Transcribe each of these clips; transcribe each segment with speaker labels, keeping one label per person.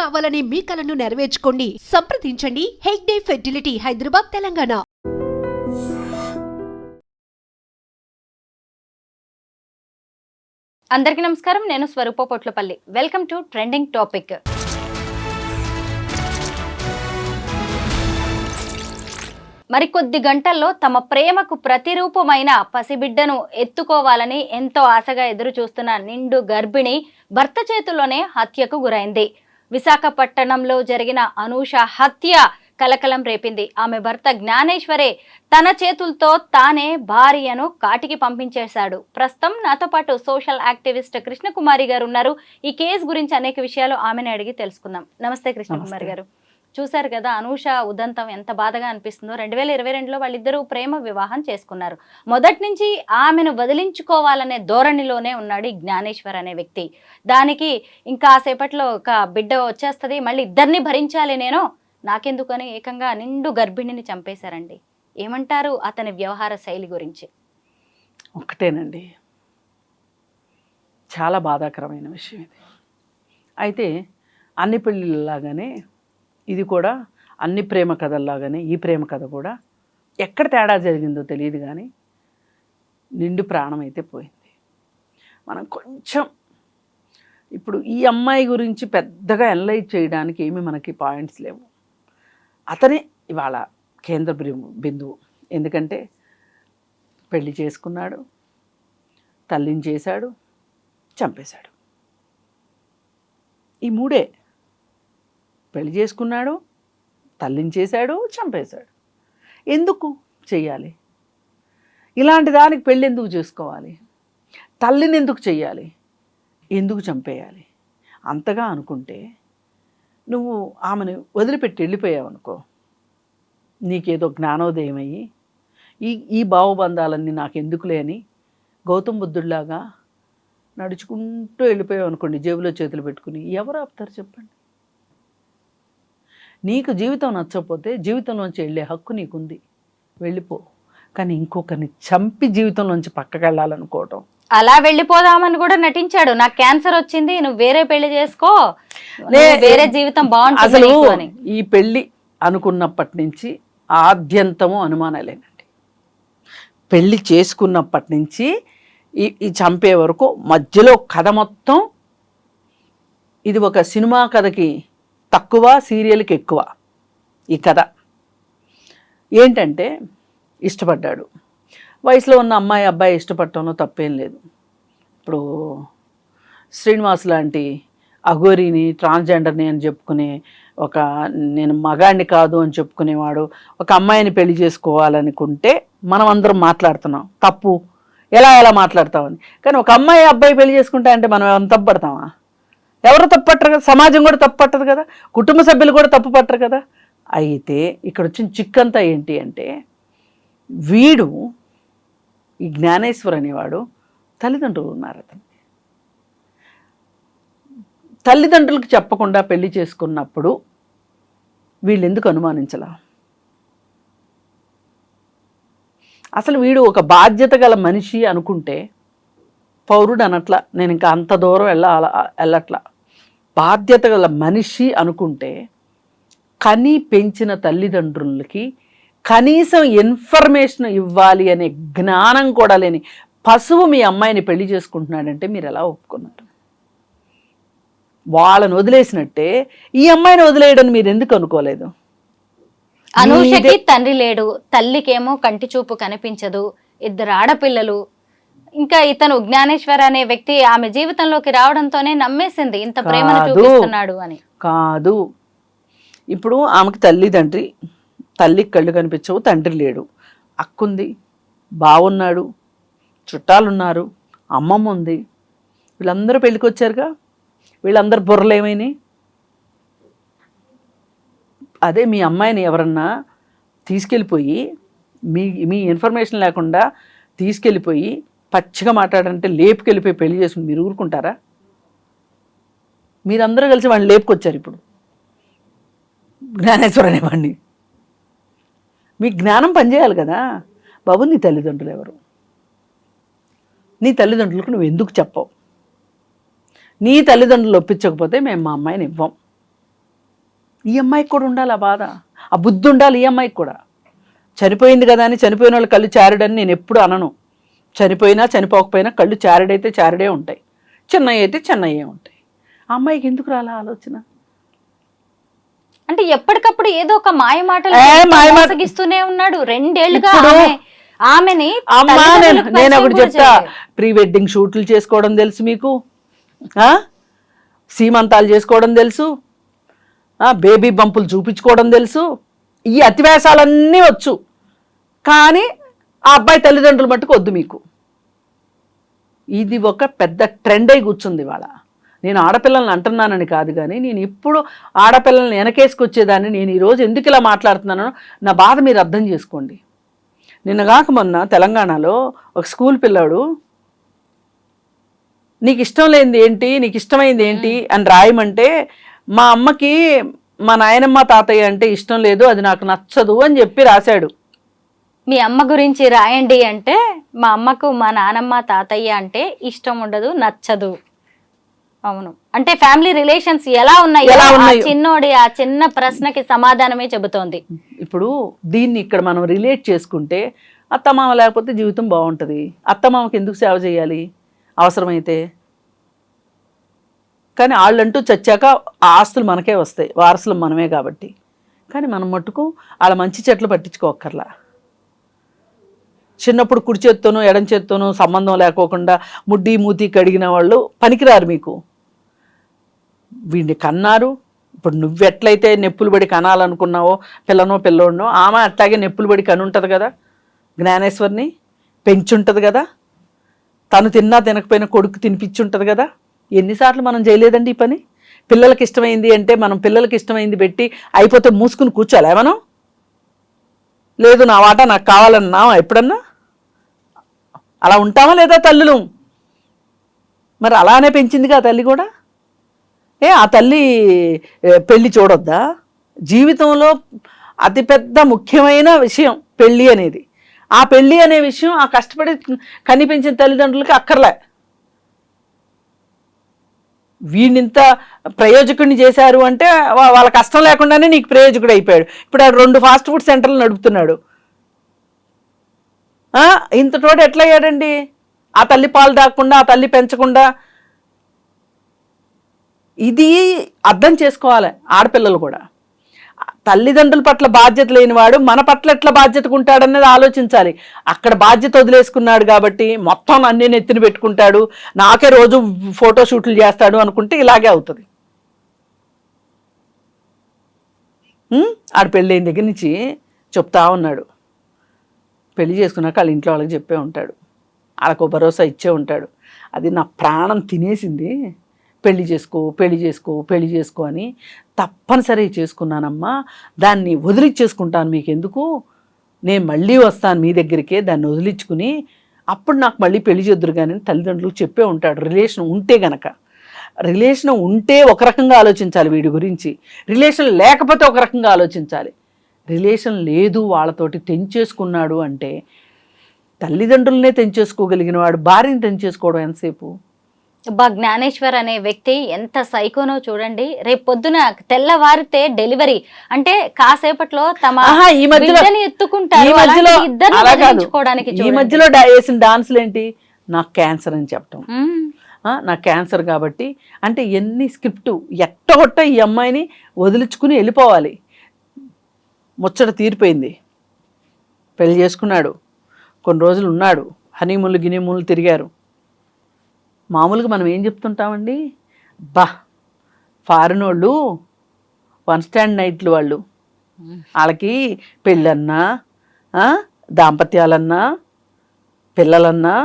Speaker 1: కావాలనే మీ కలను నెరవేర్చుకోండి. సంప్రదించండి హెగ్డే ఫెర్టిలిటీ, హైదరాబాద్, తెలంగాణ.
Speaker 2: అందరికీ నమస్కారం. నేను Swaroopa Potlapalli. Welcome to trending topic. మరికొద్ది గంటల్లో తమ ప్రేమకు ప్రతిరూపమైన పసిబిడ్డను ఎత్తుకోవాలని ఎంతో ఆశగా ఎదురు చూస్తున్న నిండు గర్భిణి భర్త చేతుల్లోనే హత్యకు గురైంది. విశాఖపట్టణంలో జరిగిన అనూష హత్య కలకలం రేపింది. ఆమె భర్త జ్ఞానేశ్వరే తన చేతులతో తానే భార్యను కాటికి పంపించేశాడు. ప్రస్తుతం నాతో పాటు సోషల్ యాక్టివిస్ట్ కృష్ణకుమారి గారు ఉన్నారు. ఈ కేసు గురించి అనేక విషయాలు ఆమెను అడిగి తెలుసుకుందాం. నమస్తే కృష్ణకుమారి గారు. చూశారు కదా అనూష ఉదంతం ఎంత బాధగా అనిపిస్తుందో. 2022లో వాళ్ళిద్దరూ ప్రేమ వివాహం చేసుకున్నారు. మొదటి నుంచి ఆమెను వదిలించుకోవాలనే ధోరణిలోనే ఉన్నాడు ఈ జ్ఞానేశ్వర్ అనే వ్యక్తి. దానికి ఇంకా సేపట్లో ఒక బిడ్డ వచ్చేస్తుంది, మళ్ళీ ఇద్దరిని భరించాలి నేను, నాకెందుకని ఏకంగా నిండు గర్భిణిని చంపేశారండి. ఏమంటారు అతని వ్యవహార శైలి గురించి?
Speaker 3: ఒక్కటేనండి, చాలా బాధాకరమైన విషయం ఇది. అయితే అన్ని పెళ్ళిళ్ళలాగానే ఇది కూడా అన్ని ప్రేమ కథల్లాగానే ఈ ప్రేమ కథ కూడా ఎక్కడ తేడా జరిగిందో తెలియదు, కానీ నిండు ప్రాణం అయితే పోయింది. మనం కొంచెం ఇప్పుడు ఈ అమ్మాయి గురించి పెద్దగా అనలైజ్ చేయడానికి ఏమీ మనకి పాయింట్స్ లేవు. అతనే ఇవాళ కేంద్ర బిందువు. ఎందుకంటే పెళ్లి చేసుకున్నాడు, తల్లిని చేశాడు, చంపేశాడు. ఈ మూడే. పెళ్లి చేసుకున్నాడు, తల్లిని చేశాడు, చంపేశాడు. ఎందుకు చెయ్యాలి ఇలాంటి దానికి? పెళ్ళి ఎందుకు చేసుకోవాలి? తల్లిని ఎందుకు చెయ్యాలి? ఎందుకు చంపేయాలి? అంతగా అనుకుంటే నువ్వు ఆమెను వదిలిపెట్టి వెళ్ళిపోయావు అనుకో, నీకేదో జ్ఞానోదయం అయ్యి ఈ భావబంధాలన్నీ నాకు ఎందుకులే అని గౌతమ్ బుద్ధుడిలాగా నడుచుకుంటూ వెళ్ళిపోయావు అనుకోండి, జేబులో చేతులు పెట్టుకుని, ఎవరు ఆపుతారు చెప్పండి? నీకు జీవితం నచ్చకపోతే జీవితంలోంచి వెళ్ళే హక్కు నీకుంది, వెళ్ళిపో. కానీ ఇంకొకరిని చంపి జీవితంలోంచి పక్కకి వెళ్ళాలనుకోవటం.
Speaker 2: అలా వెళ్ళిపోదామని కూడా నటించాడు. నాకు క్యాన్సర్ వచ్చింది, నువ్వు వేరే పెళ్లి చేసుకో, వేరే జీవితం బాగుంటుంది.
Speaker 3: అసలు ఈ పెళ్లి అనుకున్నప్పటి నుంచి ఆద్యంతము అనుమానాలేనండి. పెళ్లి చేసుకున్నప్పటి నుంచి ఈ చంపే వరకు మధ్యలో కథ మొత్తం ఇది ఒక సినిమా కథకి తక్కువ, సీరియల్కి ఎక్కువ. ఈ కథ ఏంటంటే, ఇష్టపడ్డాడు. వయసులో ఉన్న అమ్మాయి అబ్బాయి ఇష్టపడటంలో తప్పేం లేదు. ఇప్పుడు శ్రీనివాస్ లాంటి అఘోరిని, ట్రాన్స్జెండర్ని అని చెప్పుకునే ఒక, నేను మగాడిని కాదు అని చెప్పుకునేవాడు ఒక అమ్మాయిని పెళ్లి చేసుకోవాలనుకుంటే మనం అందరం మాట్లాడుతున్నాం తప్పు, ఎలా మాట్లాడతామని. కానీ ఒక అమ్మాయి అబ్బాయి పెళ్లి చేసుకుంటా అంటే మనం ఏమైనా తప్పుపడతామా? ఎవరు తప్పు పట్టరు కదా, సమాజం కూడా తప్పు పట్టదు కదా, కుటుంబ సభ్యులు కూడా తప్పు పట్టరు కదా. అయితే ఇక్కడ వచ్చిన చిక్కంతా ఏంటి అంటే, వీడు ఈ జ్ఞానేశ్వర్ అనేవాడు తల్లిదండ్రులు ఉన్నారు. అతను తల్లిదండ్రులకు చెప్పకుండా పెళ్లి చేసుకున్నప్పుడు వీళ్ళు ఎందుకు అనుమానించలా? అసలు వీడు ఒక బాధ్యత గల మనిషి అనుకుంటే, పౌరుడు అనట్లా, నేను ఇంకా అంత దూరం వెళ్ళట్లా, బాధ్యత గల మనిషి అనుకుంటే కని పెంచిన తల్లిదండ్రులకి కనీసం ఇన్ఫర్మేషన్ ఇవ్వాలి అనే జ్ఞానం కూడా లేని పశువు మీ అమ్మాయిని పెళ్లి చేసుకుంటున్నాడంటే మీరు ఎలా ఒప్పుకున్నారు? వాళ్ళని వదిలేసినట్టే ఈ అమ్మాయిని వదిలేయడని మీరు ఎందుకు అనుకోలేదు?
Speaker 2: అనూషకి తండ్రి లేడు, తల్లికేమో కంటి చూపు కనిపించదు, ఇద్దరు ఆడపిల్లలు. ఇంకా ఇతను జ్ఞానేశ్వర్ అనే వ్యక్తి ఆమె జీవితంలోకి రావడంతోనే నమ్మేసింది ఇంత ప్రేమను చూపిస్తున్నాడు అని.
Speaker 3: కాదు, ఇప్పుడు ఆమెకు తల్లికి కళ్ళు కనిపించవు, తండ్రి లేడు, అక్కుంది, బావున్నాడు, చుట్టాలున్నారు, అమ్మమ్మ ఉంది, వీళ్ళందరూ పెళ్ళికి వచ్చారుగా. వీళ్ళందరూ బుర్రలు ఏమైనాయి? అదే మీ అమ్మాయిని ఎవరన్నా తీసుకెళ్ళిపోయి మీ ఇన్ఫర్మేషన్ లేకుండా తీసుకెళ్ళిపోయి పచ్చిగా మాట్లాడంటే లేపుకెళ్ళిపోయి పెళ్లి చేసుకుని మీరు ఊరుకుంటారా? మీరందరూ కలిసి వాడిని లేపుకొచ్చారు. ఇప్పుడు జ్ఞానేశ్వర్ అనేవాడిని. మీ జ్ఞానం పనిచేయాలి కదా బాబు. నీ తల్లిదండ్రులు ఎవరు? నీ తల్లిదండ్రులకు నువ్వు ఎందుకు చెప్పవు? నీ తల్లిదండ్రులు ఒప్పించకపోతే మేము మా అమ్మాయిని ఇవ్వం. ఈ అమ్మాయికి కూడా ఉండాలి ఆ బాధ, ఆ బుద్ధి ఉండాలి ఈ అమ్మాయికి కూడా. చనిపోయింది కదా అని చనిపోయిన వాళ్ళు కళ్ళు చారుడని నేను ఎప్పుడు అనను. చనిపోయినా చనిపోకపోయినా కళ్ళు చారుడైతే చారుడే ఉంటాయి, చిన్నవి అయితే చిన్నయ్యే ఉంటాయి. ఆ అమ్మాయికి ఎందుకు రాలా ఆలోచన?
Speaker 2: అంటే ఎప్పటికప్పుడు ఏదో ఒక మాయ మాటలు మోసగిస్తూనే ఉన్నాడు 2 ఏళ్లుగా. ఆమెని
Speaker 3: అమ్మా నేను
Speaker 2: పరిచయం
Speaker 3: ఒకటి
Speaker 2: కూడా
Speaker 3: చెప్తా, ప్రీ వెడ్డింగ్ షూట్లు చేసుకోవడం తెలుసు మీకు, సీమంతాలు చేసుకోవడం తెలుసు, బేబీ బంపులు చూపించుకోవడం తెలుసు, ఈ అతివేశాలన్నీ వచ్చు. కానీ ఆ అబ్బాయి తల్లిదండ్రులు మట్టుకు వద్దు మీకు. ఇది ఒక పెద్ద ట్రెండ్ అయి కూర్చుంది ఇవాళ. నేను ఆడపిల్లల్ని అంటున్నానని కాదు, కానీ నేను ఇప్పుడు ఆడపిల్లల్ని వెనకేసుకొచ్చేదాన్ని. నేను ఈరోజు ఎందుకు ఇలా మాట్లాడుతున్నానో నా బాధ మీరు అర్థం చేసుకోండి. నిన్నగాక మొన్న తెలంగాణలో ఒక స్కూల్ పిల్లాడు నీకు ఇష్టం లేనిది ఏంటి, నీకు ఇష్టమైంది ఏంటి అని రాయమంటే మా అమ్మకి మా నాయనమ్మ తాతయ్య అంటే ఇష్టం లేదు, అది నాకు నచ్చదు అని చెప్పి రాశాడు.
Speaker 2: మీ అమ్మ గురించి రాయండి అంటే మా అమ్మకు మా నానమ్మ తాతయ్య అంటే ఇష్టం ఉండదు, నచ్చదు. అవును, అంటే ఫ్యామిలీ రిలేషన్స్ ఎలా ఉన్నాయి, చిన్నోడి ఆ చిన్న ప్రశ్నకి సమాధానమే చెబుతోంది.
Speaker 3: ఇప్పుడు దీన్ని ఇక్కడ మనం రిలేట్ చేసుకుంటే అత్తమామ లేకపోతే జీవితం బాగుంటుంది. అత్తమామకి ఎందుకు సేవ చేయాలి అవసరమైతే? కానీ వాళ్ళంటూ చచ్చాక ఆ ఆస్తులు మనకే వస్తాయి, వారసులు మనమే కాబట్టి. కానీ మనం మట్టుకు వాళ్ళ మంచి చెట్లు పట్టించుకోక్కర్లా. చిన్నప్పుడు కుడి చేత్తోనూ ఎడం చేత్తోనూ సంబంధం లేకోకుండా ముడ్డి మూతి కడిగిన వాళ్ళు పనికిరారు మీకు. వీడిని కన్నారు. ఇప్పుడు నువ్వెట్లయితే నెప్పులు పడి కనాలనుకున్నావో పిల్లనో పిల్లోడినో, ఆమె అట్లాగే నెప్పులు పడి కని ఉంటుంది కదా, జ్ఞానేశ్వర్ని పెంచుంటుంది కదా, తను తిన్నా తినకపోయినా కొడుకు తినిపించుంటుంది కదా. ఎన్నిసార్లు మనం చేయలేదండి ఈ పని? పిల్లలకి ఇష్టమైంది అంటే మనం పిల్లలకి ఇష్టమైంది పెట్టి అయిపోతే మూసుకుని కూర్చోలే మనం? లేదు నా వాటా నాకు కావాలన్నా ఎప్పుడన్నా అలా ఉంటామా లేదా తల్లులు? మరి అలానే పెంచిందిగా ఆ తల్లి కూడా. ఆ తల్లి పెళ్ళి చూడొద్దా? జీవితంలో అతిపెద్ద ముఖ్యమైన విషయం పెళ్ళి అనేది. ఆ పెళ్ళి అనే విషయం ఆ కష్టపడి కనిపించిన తల్లిదండ్రులకి అక్కర్లే. వీడినింత ప్రయోజకుడిని చేశారు అంటే వాళ్ళ కష్టం లేకుండానే నీకు ప్రయోజకుడు అయిపోయాడు. ఇప్పుడు 2 ఫాస్ట్ ఫుడ్ సెంటర్లు నడుపుతున్నాడు. ఇంత తోడు ఎట్లా అయ్యాడండి? ఆ తల్లి పాలు తాగకుండా, ఆ తల్లి పెంచకుండా. ఇది అర్థం చేసుకోవాలి ఆడపిల్లలు కూడా. తల్లిదండ్రుల పట్ల బాధ్యత లేనివాడు మన పట్ల ఎట్లా బాధ్యతగా ఉంటాడనేది ఆలోచించాలి. అక్కడ బాధ్యత వదిలేసుకున్నాడు కాబట్టి మొత్తం అన్నీ నెత్తిన పెట్టుకుంటాడు, నాకే రోజు ఫోటోషూట్లు చేస్తాడు అనుకుంటే ఇలాగే అవుతుంది. ఆడ పెళ్ళైన దగ్గర నుంచి చెప్తా ఉన్నాడు. పెళ్లి చేసుకున్నాక వాళ్ళ ఇంట్లో వాళ్ళకి చెప్పే ఉంటాడు, వాళ్ళకు భరోసా ఇచ్చే ఉంటాడు. అది నా ప్రాణం తినేసింది, పెళ్లి చేసుకో పెళ్లి చేసుకో పెళ్లి చేసుకో అని. తప్పనిసరి చేసుకున్నానమ్మా, దాన్ని వదిలిచ్చేసుకుంటాను, మీకు ఎందుకు, నేను మళ్ళీ వస్తాను మీ దగ్గరికే, దాన్ని వదిలించుకుని అప్పుడు నాకు మళ్ళీ పెళ్లి చేద్దురు కానీ తల్లిదండ్రులకు చెప్పే ఉంటాడు. రిలేషన్ ఉంటే గనక, రిలేషన్ ఉంటే ఒక రకంగా ఆలోచించాలి వీడి గురించి, రిలేషన్ లేకపోతే ఒక రకంగా ఆలోచించాలి. రిలేషన్ లేదు వాళ్ళతోటి తెంచేసుకున్నాడు అంటే, తల్లిదండ్రులనే తెంచేసుకోగలిగిన వాడు భార్యని తెంచేసుకోవడం ఎంతసేపు?
Speaker 2: జ్ఞానేశ్వర్ అనే వ్యక్తి ఎంత సైకోనో చూడండి. రేపు పొద్దున తెల్లవారితే డెలివరీ అంటే కాసేపట్లో తమ బిడ్డని ఎత్తుకుంటారు.
Speaker 3: ఈ మధ్యలో వేసిన డాన్సులు ఏంటి? నాకు క్యాన్సర్ అని చెప్పటం, నాకు క్యాన్సర్ కాబట్టి అంటే ఎన్ని స్క్రిప్టు ఎట్టగొట్ట ఈ అమ్మాయిని వదిలించుకుని వెళ్ళిపోవాలి. ముచ్చట తీరిపోయింది, పెళ్లి చేసుకున్నాడు, కొన్ని రోజులు ఉన్నాడు, హనీమూన్లు గినీమూన్లు తిరిగారు. మామూలుగా మనం ఏం చెప్తుంటామండి, ఫారిన్ వాళ్ళు 1 స్టాండ్ నైట్లు వాళ్ళు, వాళ్ళకి పెళ్ళన్నా దాంపత్యాలన్నా పిల్లలన్నా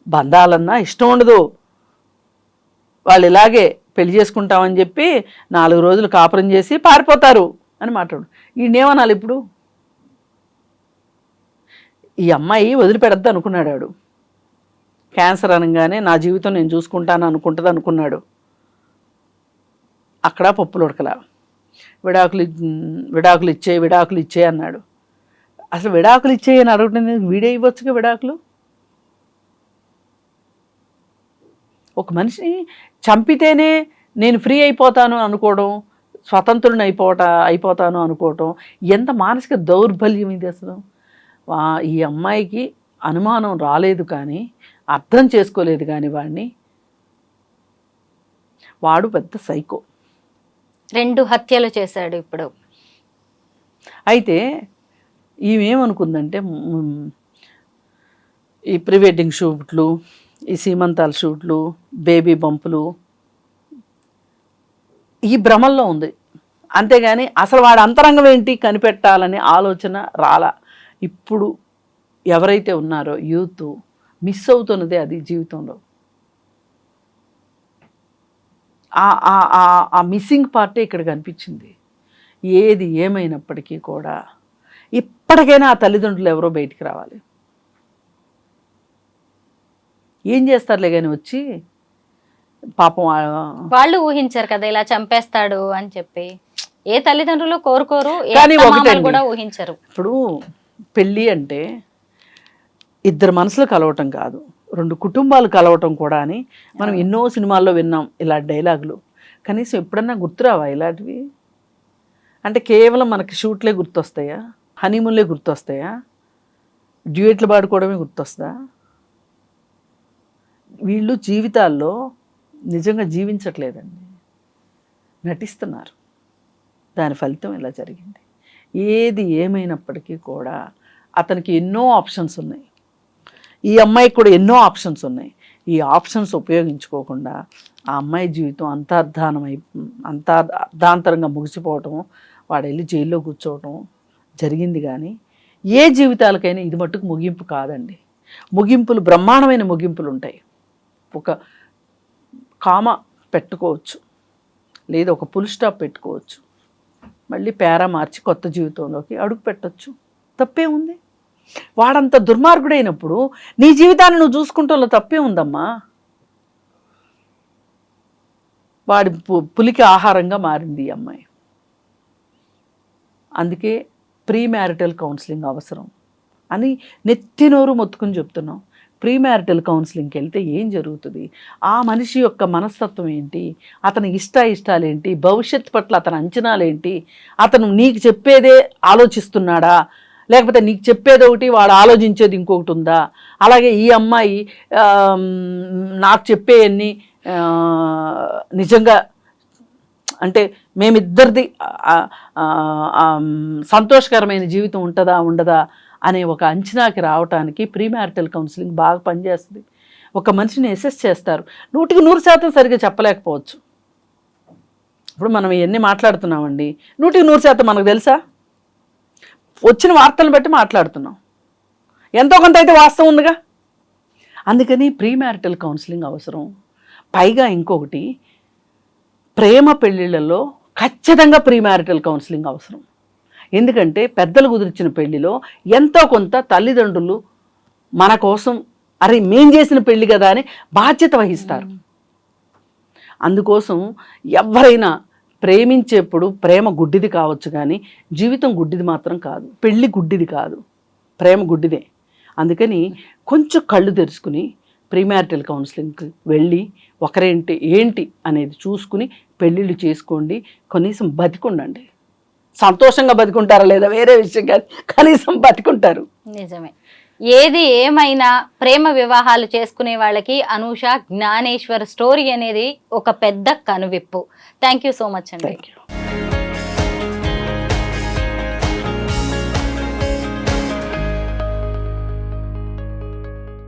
Speaker 3: బంధాలన్నా ఇష్టం ఉండదు. వాళ్ళు ఇలాగే పెళ్లి చేసుకుంటామని చెప్పి 4 రోజులు కాపురం చేసి పారిపోతారు అని మాట్లాడు. ఈయనేమనాలి ఇప్పుడు? ఈ అమ్మాయి వదిలిపెడద్దు అనుకున్నాడు వాడు. క్యాన్సర్ అనగానే నా జీవితం నేను చూసుకుంటాను అనుకుంటుంది అనుకున్నాడు. అక్కడ పప్పులు ఉడకలా. విడాకులు ఇచ్చే అన్నాడు. అసలు విడాకులు ఇచ్చేయని అడగటం వీడే ఇవ్వచ్చుగా విడాకులు. ఒక మనిషిని చంపితేనే నేను ఫ్రీ అయిపోతాను అనుకోవడం స్వతంత్రుని అయిపోతాను అనుకోవటం ఎంత మానసిక దౌర్బల్యం ఇది అసలు. ఈ అమ్మాయికి అనుమానం రాలేదు కానీ అర్థం చేసుకోలేదు కానీ వాడు పెద్ద సైకో.
Speaker 2: 2 హత్యలు చేశాడు ఇప్పుడు.
Speaker 3: అయితే ఈమెమనుకుందంటే ఈ ప్రీ వెడ్డింగ్ షూట్లు, ఈ సీమంతాల షూట్లు, బేబీ బంపులు, ఈ భ్రమల్లో ఉంది. అంతేగాని అసలు వాడి అంతరంగం ఏంటి కనిపెట్టాలనే ఆలోచన రాలా. ఇప్పుడు ఎవరైతే ఉన్నారో యూత్ మిస్ అవుతున్నదే అది జీవితంలో. ఆ మిస్సింగ్ పార్టీ ఇక్కడ కనిపించింది. ఏది ఏమైనప్పటికీ కూడా ఇప్పటికైనా ఆ తల్లిదండ్రులు ఎవరో బయటికి రావాలి. ఏం చేస్తారులే కానీ వచ్చి పాపం
Speaker 2: వాళ్ళు ఊహించారు కదా ఇలా చంపేస్తాడు అని చెప్పి. ఏ తల్లిదండ్రులు కోరుకోరు,
Speaker 3: కానీ
Speaker 2: కూడా ఊహించరు.
Speaker 3: ఇప్పుడు పెళ్ళి అంటే 2 మనసులు కలవటం కాదు, 2 కుటుంబాలు కలవటం కూడా అని మనం ఎన్నో సినిమాల్లో విన్నాం ఇలాంటి డైలాగులు. కనీసం ఎప్పుడన్నా గుర్తురావా ఇలాంటివి? అంటే కేవలం మనకి షూట్లే గుర్తొస్తాయా, హనీమూన్లే గుర్తొస్తాయా, డ్యూయెట్లు పాడుకోవడమే గుర్తొస్తుందా? వీళ్ళు జీవితాల్లో నిజంగా జీవించట్లేదండి, నటిస్తున్నారు. దాని ఫలితం ఇలా జరిగింది. ఏది ఏమైనప్పటికీ కూడా అతనికి ఎన్నో ఆప్షన్స్ ఉన్నాయి, ఈ అమ్మాయికి కూడా ఎన్నో ఆప్షన్స్ ఉన్నాయి. ఈ ఆప్షన్స్ ఉపయోగించుకోకుండా ఆ అమ్మాయి జీవితం అర్ధాంతరంగా ముగిసిపోవటం, వాడు వెళ్ళి జైల్లో కూర్చోవటం జరిగింది. కానీ ఏ జీవితాలకైనా ఇది మట్టుకు ముగింపు కాదండి. ముగింపులు బ్రహ్మాండమైన ముగింపులు ఉంటాయి. ఒక కామ పెట్టుకోవచ్చు, లేదా ఒక ఫుల్ స్టాప్ పెట్టుకోవచ్చు, మళ్ళీ పేరా మార్చి కొత్త జీవితంలోకి అడుగు పెట్టచ్చు. తప్పే ఉంది? వాడంత దుర్మార్గుడైనప్పుడు నీ జీవితాన్ని నువ్వు చూసుకుంటూ తప్పే ఉందమ్మా. వాడి పులికి ఆహారంగా మారింది ఈ అమ్మాయి. అందుకే ప్రీ మ్యారిటల్ కౌన్సిలింగ్ అవసరం అని నెత్తినోరు మొత్తుకుని చెప్తున్నాం. ప్రీ మ్యారిటల్ కౌన్సిలింగ్కి వెళ్తే ఏం జరుగుతుంది, ఆ మనిషి యొక్క మనస్తత్వం ఏంటి, అతని ఇష్టాలు ఏంటి, భవిష్యత్తు పట్ల అతని అంచనాలు ఏంటి, అతను నీకు చెప్పేదే ఆలోచిస్తున్నాడా, లేకపోతే నీకు చెప్పేది ఒకటి వాడు ఆలోచించేది ఇంకొకటి ఉందా? అలాగే ఈ అమ్మాయి నాకు చెప్పేవన్నీ నిజంగా అంటే మేమిద్దరిది సంతోషకరమైన జీవితం ఉంటుందా ఉండదా అనే ఒక అంచనాకి రావడానికి ప్రీ మ్యారిటల్ కౌన్సిలింగ్ బాగా పనిచేస్తుంది. ఒక మనిషిని అసెస్ చేస్తారు. 100% సరిగ్గా చెప్పలేకపోవచ్చు. ఇప్పుడు మనం ఇవన్నీ మాట్లాడుతున్నామండి, 100% మనకు తెలుసా? వచ్చిన వార్తలను బట్టి మాట్లాడుతున్నాం, ఎంతో కొంత అయితే వాస్తవం ఉందిగా. అందుకని ప్రీ మ్యారిటల్ కౌన్సిలింగ్ అవసరం. పైగా ఇంకొకటి, ప్రేమ పెళ్ళిళ్ళల్లో ఖచ్చితంగా ప్రీ మ్యారిటల్ కౌన్సిలింగ్ అవసరం. ఎందుకంటే పెద్దలు కుదిర్చిన పెళ్లిలో ఎంతో కొంత తల్లిదండ్రులు మన కోసం అరే మేం చేసిన పెళ్లి కదా అని బాధ్యత వహిస్తారు. అందుకోసం ఎవరైనా ప్రేమించేప్పుడు ప్రేమ గుడ్డిది కావచ్చు కానీ జీవితం గుడ్డిది మాత్రం కాదు. పెళ్ళి గుడ్డిది కాదు, ప్రేమ గుడ్డిదే. అందుకని కొంచెం కళ్ళు తెరుచుకుని ప్రీ మ్యారిటల్ కౌన్సిలింగ్కి వెళ్ళి ఒకరేంటి ఏంటి అనేది చూసుకుని పెళ్ళిళ్ళు చేసుకోండి. కనీసం బతికుండండి. సంతోషంగా బతికుంటారా లేదా వేరే విషయం కాదు, కనీసం బతికుంటారు.
Speaker 2: నిజమే. ఏది ఏమైనా ప్రేమ వివాహాలు చేసుకునే వాళ్ళకి అనూష జ్ఞానేశ్వర్ స్టోరీ అనేది ఒక పెద్ద కనువిప్పు. థ్యాంక్ యూ సో మచ్ అండి.
Speaker 3: Thank you.